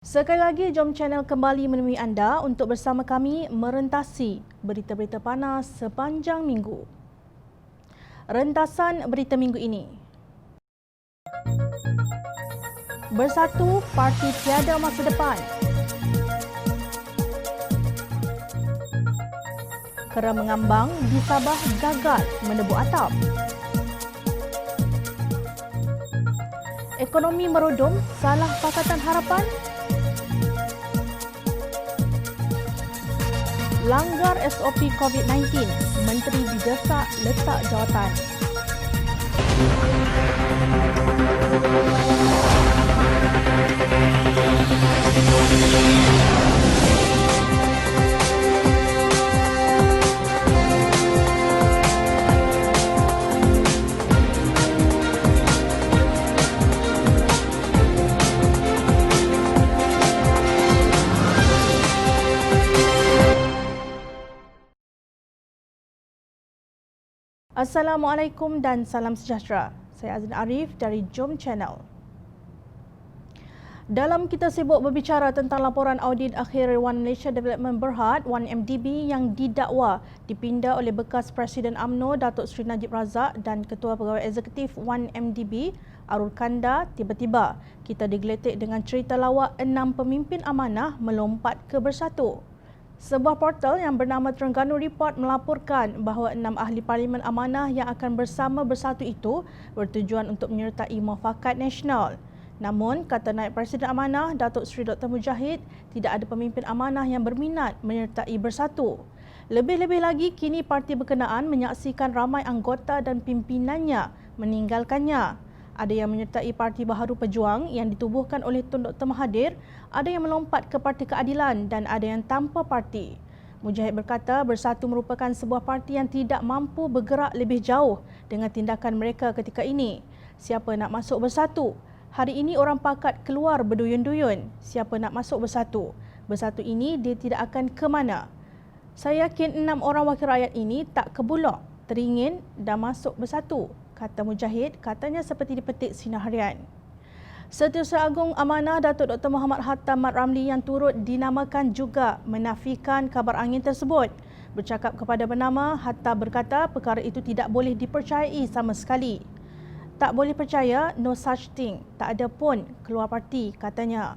Sekali lagi, Jom Channel kembali menemui anda untuk bersama kami merentasi berita-berita panas sepanjang minggu. Rentasan berita minggu ini. Bersatu, Parti Tiada Masa Depan. Kera mengambang di Sabah gagal menebuk atap. Ekonomi merodom, salah Pakatan Harapan. Langgar SOP COVID-19, Menteri didesak letak jawatan. Assalamualaikum dan salam sejahtera. Saya Azin Arif dari Jom Channel. Dalam kita sibuk berbicara tentang laporan audit akhir One Malaysia Development Berhad, 1MDB yang didakwa dipinda oleh bekas Presiden UMNO Datuk Seri Najib Razak dan Ketua Pegawai Eksekutif 1MDB Arul Kanda, tiba-tiba kita digeletek dengan cerita lawak 6 pemimpin amanah melompat ke Bersatu. Sebuah portal yang bernama Terengganu Report melaporkan bahawa 6 ahli parlimen amanah yang akan bersama Bersatu itu bertujuan untuk menyertai muafakat nasional. Namun, kata Naib Presiden Amanah, Datuk Seri Dr. Mujahid, tidak ada pemimpin amanah yang berminat menyertai Bersatu. Lebih-lebih lagi, kini parti berkenaan menyaksikan ramai anggota dan pimpinannya meninggalkannya. Ada yang menyertai Parti Baharu Pejuang yang ditubuhkan oleh Tun Dr. Mahathir, ada yang melompat ke Parti Keadilan dan ada yang tanpa parti. Mujahid berkata Bersatu merupakan sebuah parti yang tidak mampu bergerak lebih jauh dengan tindakan mereka ketika ini. Siapa nak masuk Bersatu? Hari ini orang pakat keluar berduyun-duyun. Siapa nak masuk Bersatu? Bersatu ini dia tidak akan ke mana. Saya yakin 6 orang wakil rakyat ini tak ke Bulog, teringin dan masuk Bersatu, kata Mujahid, katanya seperti dipetik Sinar Harian. Setiausaha Agung Amanah Datuk Dr. Muhammad Hatta Mat Ramli yang turut dinamakan juga menafikan kabar angin tersebut. Bercakap kepada Bernama, Hatta berkata perkara itu tidak boleh dipercayai sama sekali. Tak boleh percaya, no such thing. Tak ada pun keluar parti, katanya.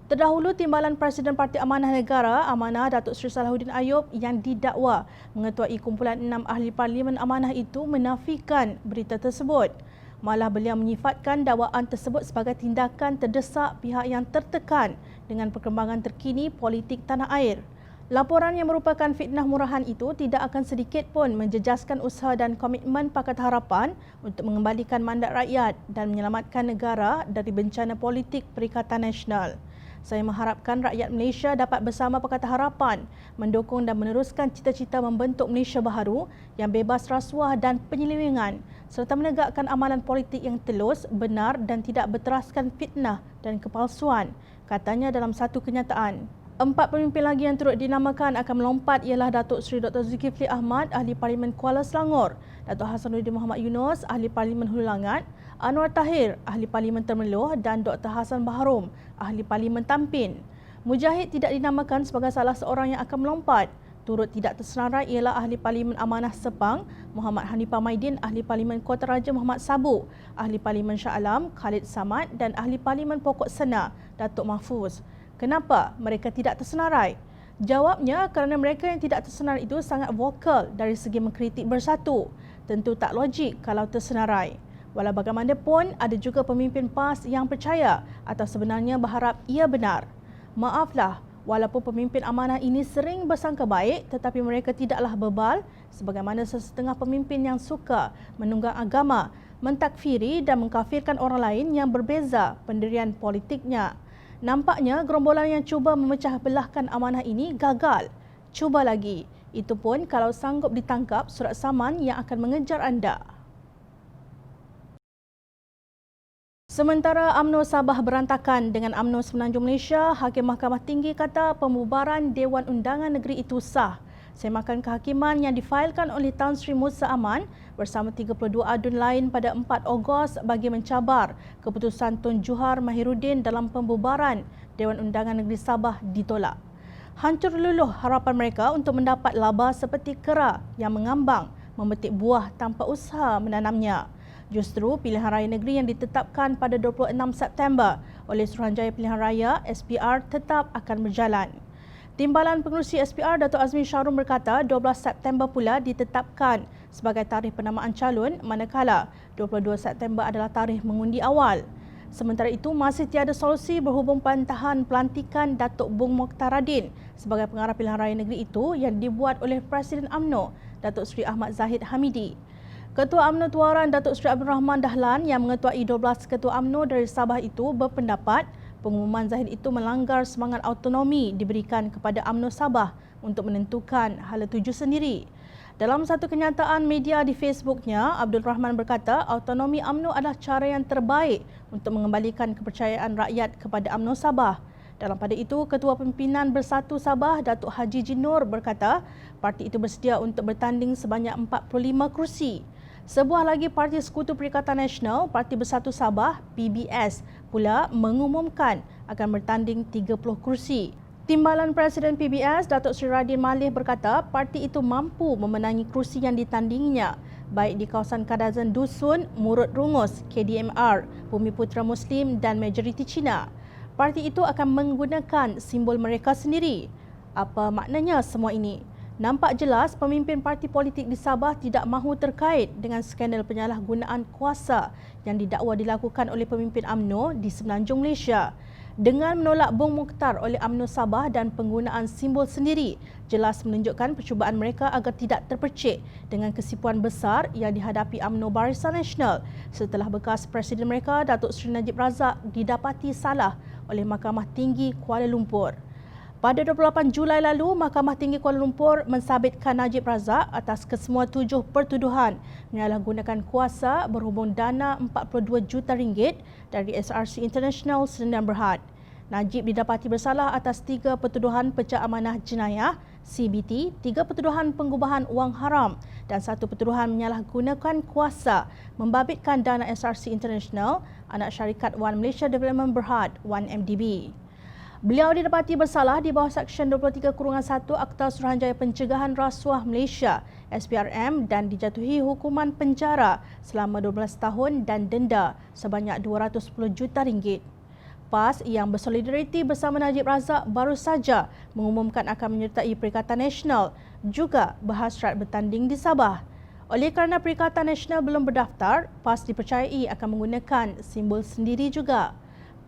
Terdahulu, Timbalan Presiden Parti Amanah Negara, Amanah Datuk Seri Salahuddin Ayub yang didakwa mengetuai kumpulan 6 ahli parlimen amanah itu menafikan berita tersebut. Malah beliau menyifatkan dakwaan tersebut sebagai tindakan terdesak pihak yang tertekan dengan perkembangan terkini politik tanah air. Laporan yang merupakan fitnah murahan itu tidak akan sedikit pun menjejaskan usaha dan komitmen Pakatan Harapan untuk mengembalikan mandat rakyat dan menyelamatkan negara dari bencana politik Perikatan Nasional. Saya mengharapkan rakyat Malaysia dapat bersama Pakatan Harapan mendukung dan meneruskan cita-cita membentuk Malaysia baharu yang bebas rasuah dan penyelewengan serta menegakkan amalan politik yang telus, benar dan tidak berteraskan fitnah dan kepalsuan, katanya dalam satu kenyataan. 4 pemimpin lagi yang turut dinamakan akan melompat ialah Datuk Seri Dr. Zulkifli Ahmad, Ahli Parlimen Kuala Selangor, Datuk Hasanuddin Muhammad Yunus, Ahli Parlimen Hulu Langat, Anwar Tahir, Ahli Parlimen Temerloh dan Dr. Hassan Baharom, Ahli Parlimen Tampin. Mujahid tidak dinamakan sebagai salah seorang yang akan melompat. Turut tidak tersenarai ialah Ahli Parlimen Amanah Sepang, Muhammad Hanifah Maidin, Ahli Parlimen Kota Raja Muhammad Sabu, Ahli Parlimen Shah Alam, Khalid Samad dan Ahli Parlimen Pokok Sena, Datuk Mahfuz. Kenapa mereka tidak tersenarai? Jawabnya kerana mereka yang tidak tersenarai itu sangat vokal dari segi mengkritik Bersatu. Tentu tak logik kalau tersenarai. Walau bagaimanapun, ada juga pemimpin PAS yang percaya atau sebenarnya berharap ia benar. Maaflah, walaupun pemimpin amanah ini sering bersangka baik tetapi mereka tidaklah bebal sebagaimana sesetengah pemimpin yang suka menunggang agama, mentakfiri dan mengkafirkan orang lain yang berbeza pendirian politiknya. Nampaknya gerombolan yang cuba memecah belahkan amanah ini gagal. Cuba lagi. Itu pun kalau sanggup ditangkap surat saman yang akan mengejar anda. Sementara UMNO Sabah berantakan dengan UMNO Semenanjung Malaysia, Hakim Mahkamah Tinggi kata pembubaran Dewan Undangan Negeri itu sah. Semakan kehakiman yang difailkan oleh Tan Sri Musa Aman bersama 32 adun lain pada 4 Ogos bagi mencabar keputusan Tun Juhar Mahiruddin dalam pembubaran Dewan Undangan Negeri Sabah ditolak. Hancur luluh harapan mereka untuk mendapat laba seperti kera yang mengambang, memetik buah tanpa usaha menanamnya. Justru pilihan raya negeri yang ditetapkan pada 26 September oleh Suruhanjaya Pilihan Raya SPR tetap akan berjalan. Timbalan Pengerusi SPR Datuk Azmi Syarul berkata 12 September pula ditetapkan sebagai tarikh penamaan calon, manakala 22 September adalah tarikh mengundi awal. Sementara itu, masih tiada solusi berhubung pantahan pelantikan Datuk Bung Mokhtaradin sebagai pengarah pilihan raya negeri itu yang dibuat oleh Presiden UMNO, Datuk Seri Ahmad Zahid Hamidi. Ketua UMNO Tuaran Datuk Seri Abdul Rahman Dahlan yang mengetuai 12 Ketua UMNO dari Sabah itu berpendapat pengumuman Zahid itu melanggar semangat autonomi diberikan kepada UMNO Sabah untuk menentukan hala tuju sendiri. Dalam satu kenyataan media di Facebooknya, Abdul Rahman berkata autonomi UMNO adalah cara yang terbaik untuk mengembalikan kepercayaan rakyat kepada UMNO Sabah. Dalam pada itu, Ketua Pimpinan Bersatu Sabah, Datuk Haji Jinur berkata parti itu bersedia untuk bertanding sebanyak 45 kerusi. Sebuah lagi Parti Sekutu Perikatan Nasional, Parti Bersatu Sabah, PBS, pula mengumumkan akan bertanding 30 kerusi. Timbalan Presiden PBS, Datuk Seri Radin Malik berkata parti itu mampu memenangi kerusi yang ditandinginya, baik di kawasan Kadazan Dusun, Murut Rungus, KDMR, Bumi Putera Muslim dan majoriti Cina. Parti itu akan menggunakan simbol mereka sendiri. Apa maknanya semua ini? Nampak jelas pemimpin parti politik di Sabah tidak mahu terkait dengan skandal penyalahgunaan kuasa yang didakwa dilakukan oleh pemimpin UMNO di Semenanjung Malaysia. Dengan menolak Bung Mokhtar oleh UMNO Sabah dan penggunaan simbol sendiri, jelas menunjukkan percubaan mereka agar tidak terpercik dengan kesipuan besar yang dihadapi UMNO Barisan Nasional setelah bekas Presiden mereka, Datuk Seri Najib Razak, didapati salah oleh Mahkamah Tinggi Kuala Lumpur. Pada 28 Julai lalu, Mahkamah Tinggi Kuala Lumpur mensabitkan Najib Razak atas kesemua 7 pertuduhan menyalahgunakan kuasa berhubung dana RM42 juta dari SRC International Sdn Bhd. Najib didapati bersalah atas 3 pertuduhan pecah amanah jenayah CBT, 3 pertuduhan pengubahan wang haram dan 1 pertuduhan menyalahgunakan kuasa membabitkan dana SRC International, anak syarikat One Malaysia Development Berhad, 1MDB. Beliau didapati bersalah di bawah Seksyen 23-1 Akta Suruhanjaya Pencegahan Rasuah Malaysia SPRM dan dijatuhi hukuman penjara selama 12 tahun dan denda sebanyak RM210 juta. PAS yang bersolidariti bersama Najib Razak baru saja mengumumkan akan menyertai Perikatan Nasional juga berhasrat bertanding di Sabah. Oleh kerana Perikatan Nasional belum berdaftar, PAS dipercayai akan menggunakan simbol sendiri juga.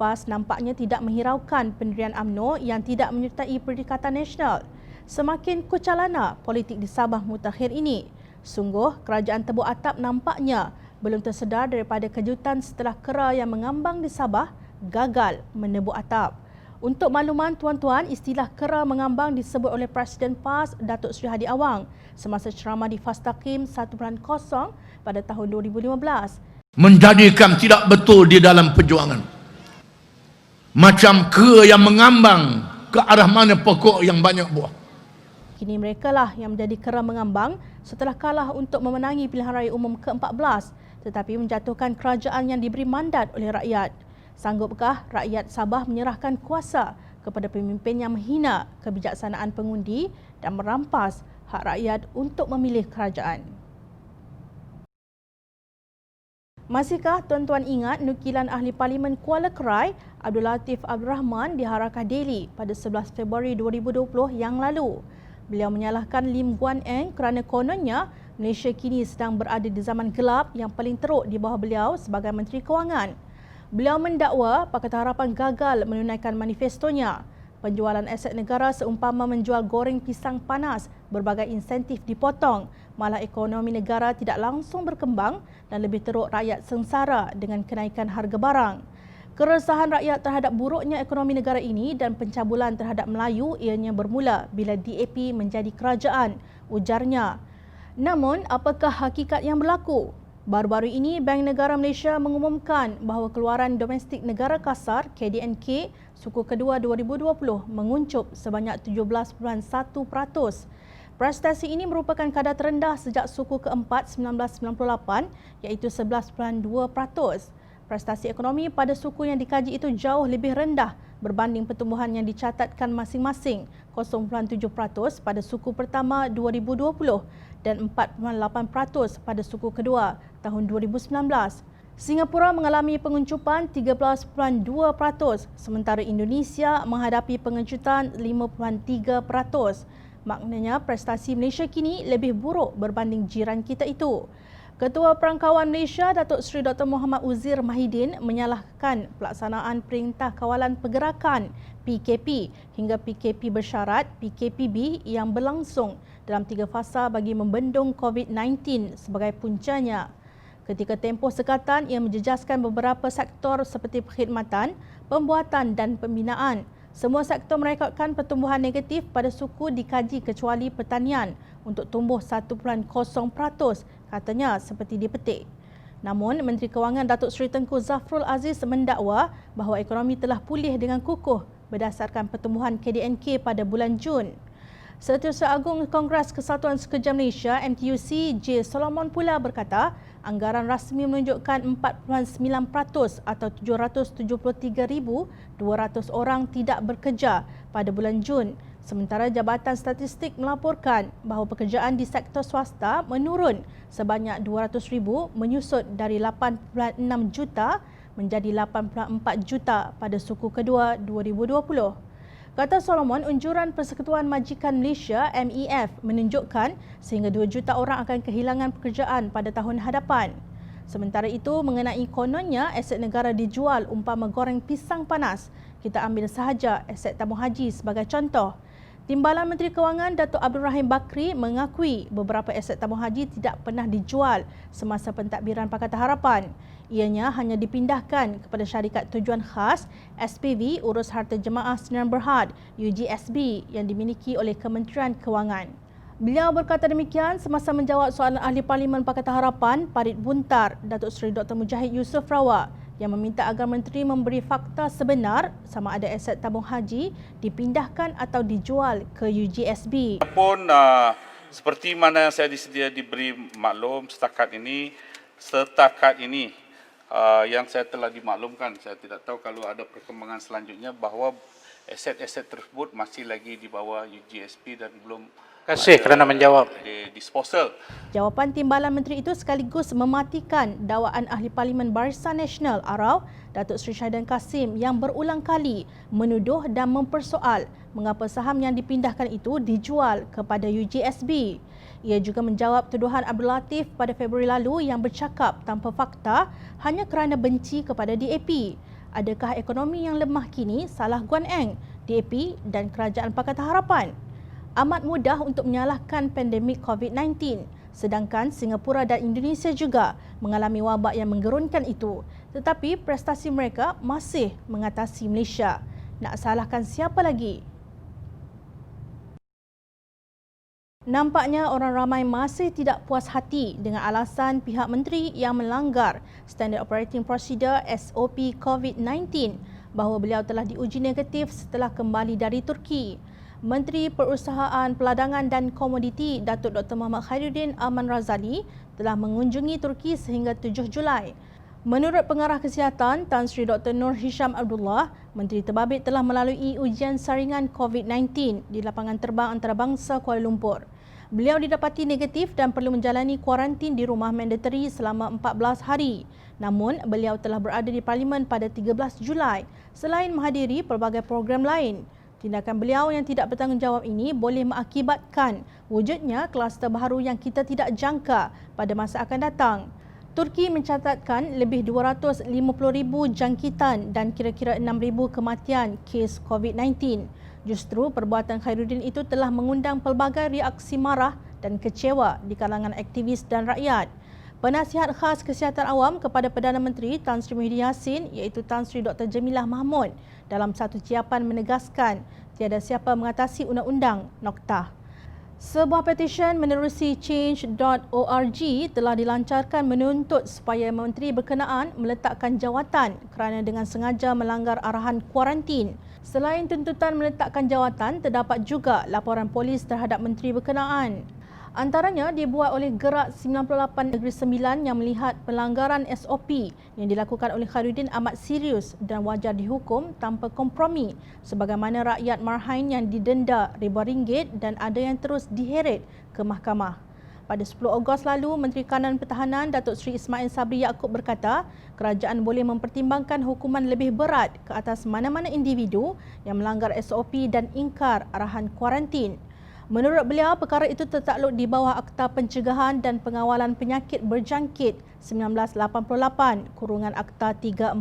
PAS nampaknya tidak menghiraukan pendirian UMNO yang tidak menyertai Perikatan Nasional. Semakin kucalana politik di Sabah mutakhir ini. Sungguh, kerajaan tebuk atap nampaknya belum tersedar daripada kejutan setelah kera yang mengambang di Sabah gagal menebuk atap. Untuk makluman tuan-tuan, istilah kera mengambang disebut oleh Presiden PAS Datuk Seri Hadi Awang semasa ceramah di Fastaqim 1.0 pada tahun 2015. Menjadikan tidak betul di dalam perjuangan. Macam kera yang mengambang ke arah mana pokok yang banyak buah. Kini mereka lah yang menjadi kera mengambang setelah kalah untuk memenangi pilihan raya umum ke-14 tetapi menjatuhkan kerajaan yang diberi mandat oleh rakyat. Sanggupkah rakyat Sabah menyerahkan kuasa kepada pemimpin yang menghina kebijaksanaan pengundi dan merampas hak rakyat untuk memilih kerajaan? Masihkah tuan-tuan ingat nukilan Ahli Parlimen Kuala Krai, Abdul Latif Abdul Rahman di Harakah Daily pada 11 Februari 2020 yang lalu? Beliau menyalahkan Lim Guan Eng kerana kononnya Malaysia kini sedang berada di zaman gelap yang paling teruk di bawah beliau sebagai Menteri Kewangan. Beliau mendakwa Pakatan Harapan gagal menunaikan manifestonya. Penjualan aset negara seumpama menjual goreng pisang panas, berbagai insentif dipotong, malah ekonomi negara tidak langsung berkembang dan lebih teruk rakyat sengsara dengan kenaikan harga barang. Keresahan rakyat terhadap buruknya ekonomi negara ini dan pencabulan terhadap Melayu ianya bermula bila DAP menjadi kerajaan, ujarnya. Namun, apakah hakikat yang berlaku? Baru-baru ini, Bank Negara Malaysia mengumumkan bahawa keluaran domestik negara kasar KDNK suku kedua 2020 menguncup sebanyak 17.1%. Prestasi ini merupakan kadar terendah sejak suku keempat 1998 iaitu 11.2%. Prestasi ekonomi pada suku yang dikaji itu jauh lebih rendah berbanding pertumbuhan yang dicatatkan masing-masing 0.7% pada suku pertama 2020 dan 4.8% pada suku kedua tahun 2019. Singapura mengalami penguncupan 13.2%, sementara Indonesia menghadapi pengecutan 5.3%. Maknanya prestasi Malaysia kini lebih buruk berbanding jiran kita itu. Ketua Perangkawan Malaysia Datuk Seri Dr. Muhammad Uzir Mahidin menyalahkan pelaksanaan Perintah Kawalan Pergerakan PKP hingga PKP bersyarat PKPB yang berlangsung dalam 3 fasa bagi membendung COVID-19 sebagai puncanya. Ketika tempoh sekatan ia menjejaskan beberapa sektor seperti perkhidmatan, pembuatan dan pembinaan. Semua sektor merekodkan pertumbuhan negatif pada suku dikaji kecuali pertanian untuk tumbuh 1.0%, katanya seperti dipetik. Namun, Menteri Kewangan Datuk Seri Tengku Zafrul Aziz mendakwa bahawa ekonomi telah pulih dengan kukuh berdasarkan pertumbuhan KDNK pada bulan Jun. Setiausaha Agung Kongres Kesatuan Sekerja Malaysia MTUC J. Solomon pula berkata anggaran rasmi menunjukkan 4.9% atau 773,200 orang tidak bekerja pada bulan Jun. Sementara Jabatan Statistik melaporkan bahawa pekerjaan di sektor swasta menurun sebanyak 200,000 menyusut dari 8.6 juta menjadi 8.4 juta pada suku kedua 2020. Kata Solomon, unjuran Persekutuan Majikan Malaysia MEF menunjukkan sehingga 2 juta orang akan kehilangan pekerjaan pada tahun hadapan. Sementara itu, mengenai kononnya aset negara dijual umpama goreng pisang panas, kita ambil sahaja aset tabung haji sebagai contoh. Timbalan Menteri Kewangan Datuk Abdul Rahim Bakri mengakui beberapa aset tabung haji tidak pernah dijual semasa pentadbiran Pakatan Harapan. Ianya hanya dipindahkan kepada syarikat tujuan khas SPV Urus Harta Jemaah Sdn Bhd UGSB yang dimiliki oleh Kementerian Kewangan. Beliau berkata demikian semasa menjawab soalan Ahli Parlimen Pakatan Harapan Parit Buntar Datuk Seri Dr. Mujahid Yusof Rawak yang meminta agar Menteri memberi fakta sebenar sama ada aset tabung haji dipindahkan atau dijual ke UGSB. Pun seperti mana saya disedia diberi maklum setakat ini yang saya telah dimaklumkan, saya tidak tahu kalau ada perkembangan selanjutnya bahawa aset-aset tersebut masih lagi di bawah UGSB dan belum kerana menjawab disposal. Jawapan timbalan menteri itu sekaligus mematikan dakwaan Ahli Parlimen Barisan Nasional ARAU Datuk Seri Syahidan Kasim yang berulang kali menuduh dan mempersoal mengapa saham yang dipindahkan itu dijual kepada UGSB. Ia juga menjawab tuduhan Abdul Latif pada Februari lalu yang bercakap tanpa fakta hanya kerana benci kepada DAP. Adakah ekonomi yang lemah kini salah Guan Eng, DAP dan Kerajaan Pakatan Harapan? Amat mudah untuk menyalahkan pandemik COVID-19, sedangkan Singapura dan Indonesia juga mengalami wabak yang menggerunkan itu. Tetapi prestasi mereka masih mengatasi Malaysia. Nak salahkan siapa lagi? Nampaknya orang ramai masih tidak puas hati dengan alasan pihak menteri yang melanggar Standard Operating Procedure SOP COVID-19 bahawa beliau telah diuji negatif setelah kembali dari Turki. Menteri Perusahaan Peladangan dan Komoditi Datuk Dr. Muhammad Khairuddin Aman Razali telah mengunjungi Turki sehingga 7 Julai. Menurut Pengarah Kesihatan Tan Sri Dr. Nur Hisham Abdullah, Menteri Terbabit telah melalui ujian saringan COVID-19 di lapangan terbang antarabangsa Kuala Lumpur. Beliau didapati negatif dan perlu menjalani kuarantin di rumah mandatory selama 14 hari. Namun, beliau telah berada di Parlimen pada 13 Julai selain menghadiri pelbagai program lain. Tindakan beliau yang tidak bertanggungjawab ini boleh mengakibatkan wujudnya kluster baru yang kita tidak jangka pada masa akan datang. Turki mencatatkan lebih 250,000 jangkitan dan kira-kira 6,000 kematian kes COVID-19. Justru perbuatan Khairuddin itu telah mengundang pelbagai reaksi marah dan kecewa di kalangan aktivis dan rakyat. Penasihat khas Kesihatan Awam kepada Perdana Menteri Tan Sri Muhyiddin Yassin iaitu Tan Sri Dr. Jamilah Mahmud dalam satu ciapan menegaskan tiada siapa mengatasi undang-undang noktah. Sebuah petisyen menerusi change.org telah dilancarkan menuntut supaya menteri berkenaan meletakkan jawatan kerana dengan sengaja melanggar arahan kuarantin. Selain tuntutan meletakkan jawatan, terdapat juga laporan polis terhadap menteri berkenaan. Antaranya dibuat oleh Gerak 98 Negeri Sembilan yang melihat pelanggaran SOP yang dilakukan oleh Khairuddin amat serius dan wajar dihukum tanpa kompromi sebagaimana rakyat Marhain yang didenda ribuan ringgit dan ada yang terus diheret ke mahkamah. Pada 10 Ogos lalu, Menteri Kanan Pertahanan Datuk Seri Ismail Sabri Yaakob berkata kerajaan boleh mempertimbangkan hukuman lebih berat ke atas mana-mana individu yang melanggar SOP dan ingkar arahan kuarantin. Menurut beliau, perkara itu tertakluk di bawah Akta Pencegahan dan Pengawalan Penyakit Berjangkit 1988 kurungan Akta 342.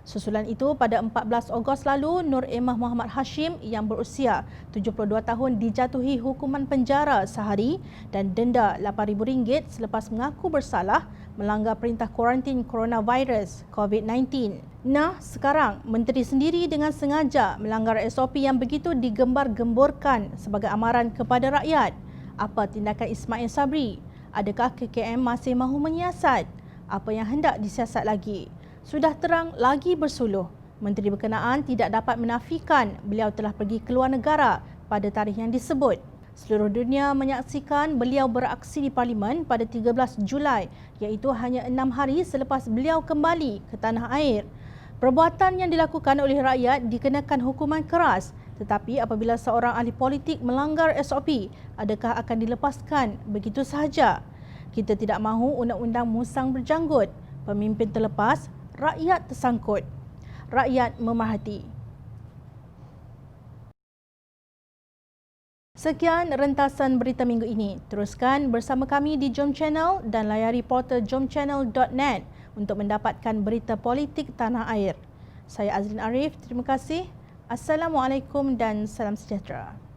Susulan itu, pada 14 Ogos lalu, Nur Emah Muhammad Hashim yang berusia 72 tahun dijatuhi hukuman penjara sehari dan denda RM8,000 selepas mengaku bersalah melanggar perintah kuarantin coronavirus COVID-19. Nah, sekarang Menteri sendiri dengan sengaja melanggar SOP yang begitu digembar-gemborkan sebagai amaran kepada rakyat. Apa tindakan Ismail Sabri? Adakah KKM masih mahu menyiasat? Apa yang hendak disiasat lagi? Sudah terang lagi bersuluh. Menteri berkenaan tidak dapat menafikan beliau telah pergi ke luar negara pada tarikh yang disebut. Seluruh dunia menyaksikan beliau beraksi di Parlimen pada 13 Julai iaitu hanya 6 hari selepas beliau kembali ke tanah air. Perbuatan yang dilakukan oleh rakyat dikenakan hukuman keras, tetapi apabila seorang ahli politik melanggar SOP, adakah akan dilepaskan begitu sahaja? Kita tidak mahu undang-undang musang berjanggut. Pemimpin terlepas, rakyat tersangkut. Rakyat memerhati. Sekian rentasan berita minggu ini. Teruskan bersama kami di Jom Channel dan layari portal jomchannel.net untuk mendapatkan berita politik tanah air. Saya Azrin Arif, terima kasih. Assalamualaikum dan salam sejahtera.